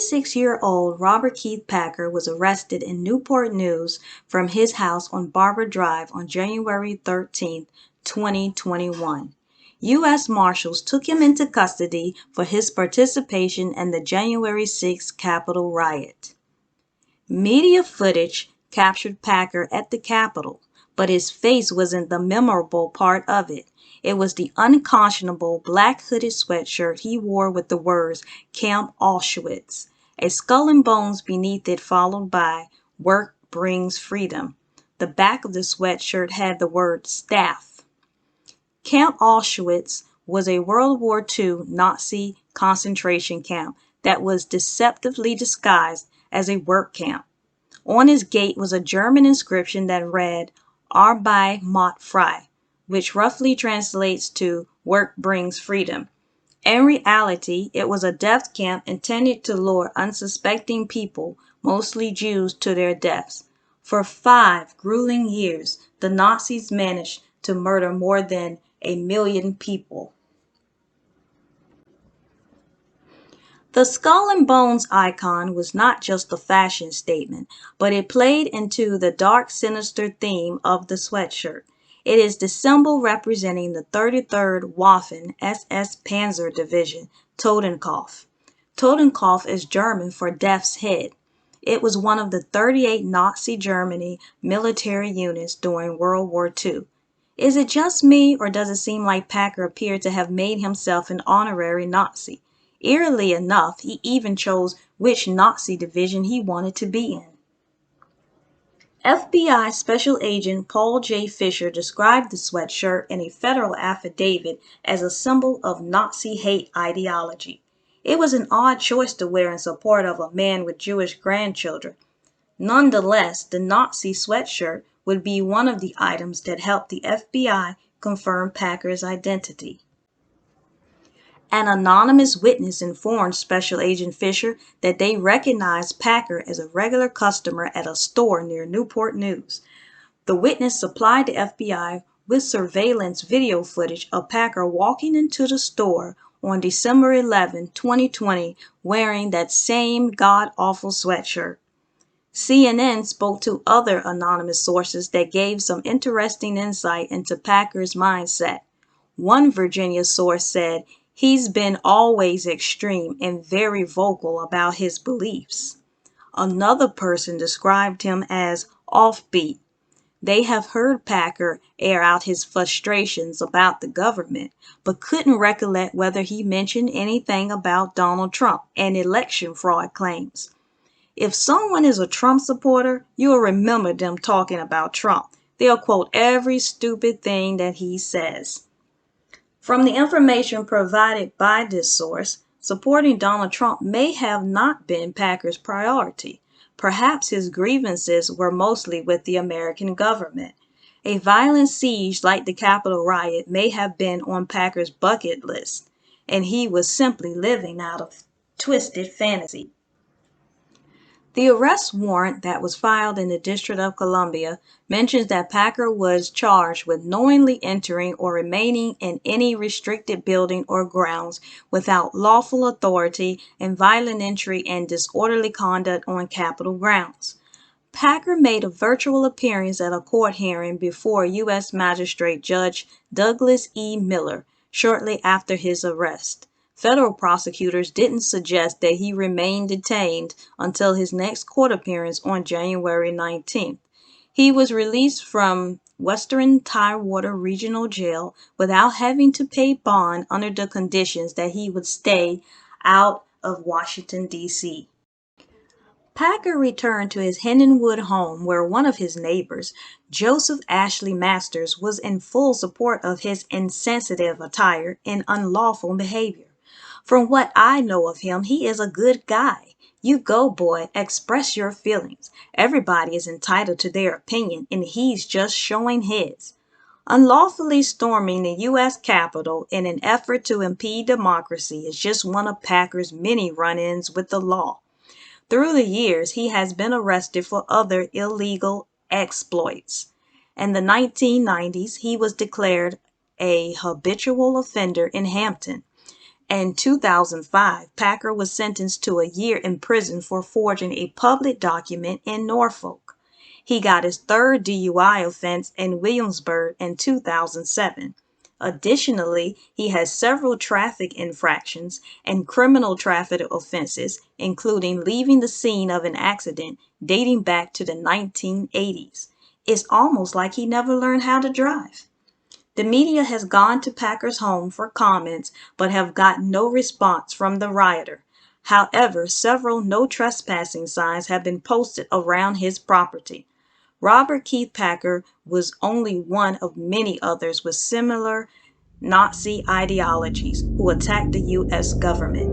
36-year-old Robert Keith Packer was arrested in Newport News from his house on Barber Drive on January 13, 2021. U.S. Marshals took him into custody for his participation in the January 6 Capitol riot. Media footage captured Packer at the Capitol, but his face wasn't the memorable part of it. It was the unconscionable black hooded sweatshirt he wore with the words Camp Auschwitz, a skull and bones beneath it followed by Work Brings Freedom. The back of the sweatshirt had the word staff. Camp Auschwitz was a World War II Nazi concentration camp that was deceptively disguised as a work camp. On his gate was a German inscription that read Arbeit macht frei, which roughly translates to Work Brings Freedom. In reality, it was a death camp intended to lure unsuspecting people, mostly Jews, to their deaths. For 5 grueling years, the Nazis managed to murder more than 1 million people. The skull and bones icon was not just a fashion statement, but it played into the dark, sinister theme of the sweatshirt. It is the symbol representing the 33rd Waffen SS Panzer Division, Totenkopf. Totenkopf is German for death's head. It was one of the 38 Nazi Germany military units during World War II. Is it just me, or does it seem like Packer appeared to have made himself an honorary Nazi? Eerily enough, he even chose which Nazi division he wanted to be in. FBI Special Agent Paul J. Fisher described the sweatshirt in a federal affidavit as a symbol of Nazi hate ideology. It was an odd choice to wear in support of a man with Jewish grandchildren. Nonetheless, the Nazi sweatshirt would be one of the items that helped the FBI confirm Packer's identity. An anonymous witness informed Special Agent Fisher that they recognized Packer as a regular customer at a store near Newport News. The witness supplied the FBI with surveillance video footage of Packer walking into the store on December 11, 2020, wearing that same god-awful sweatshirt. CNN spoke to other anonymous sources that gave some interesting insight into Packer's mindset. One Virginia source said, "He's been always extreme and very vocal about his beliefs." Another person described him as offbeat. They have heard Packer air out his frustrations about the government, but couldn't recollect whether he mentioned anything about Donald Trump and election fraud claims. If someone is a Trump supporter, you'll remember them talking about Trump. They'll quote every stupid thing that he says. From the information provided by this source, supporting Donald Trump may have not been Packer's priority. Perhaps his grievances were mostly with the American government. A violent siege like the Capitol riot may have been on Packer's bucket list, and he was simply living out of twisted fantasy. The arrest warrant that was filed in the District of Columbia mentions that Packer was charged with knowingly entering or remaining in any restricted building or grounds without lawful authority and violent entry and disorderly conduct on Capitol grounds. Packer made a virtual appearance at a court hearing before U.S. Magistrate Judge Douglas E. Miller shortly after his arrest. Federal prosecutors didn't suggest that he remain detained until his next court appearance on January 19th. He was released from Western Tidewater Regional Jail without having to pay bond under the conditions that he would stay out of Washington, D.C. Packer returned to his Hinnenwood home where one of his neighbors, Joseph Ashley Masters, was in full support of his insensitive attire and unlawful behavior. From what I know of him, he is a good guy. You go, boy, express your feelings. Everybody is entitled to their opinion, and he's just showing his. Unlawfully storming the U.S. Capitol in an effort to impede democracy is just one of Packer's many run-ins with the law. Through the years, he has been arrested for other illegal exploits. In the 1990s, he was declared a habitual offender in Hampton. In 2005, Packer was sentenced to a year in prison for forging a public document in Norfolk. He got his third DUI offense in Williamsburg in 2007. Additionally, he has several traffic infractions and criminal traffic offenses, including leaving the scene of an accident dating back to the 1980s. It's almost like he never learned how to drive. The media has gone to Packer's home for comments but have gotten no response from the rioter. However, several no trespassing signs have been posted around his property. Robert Keith Packer was only one of many others with similar Nazi ideologies who attacked the U.S. government.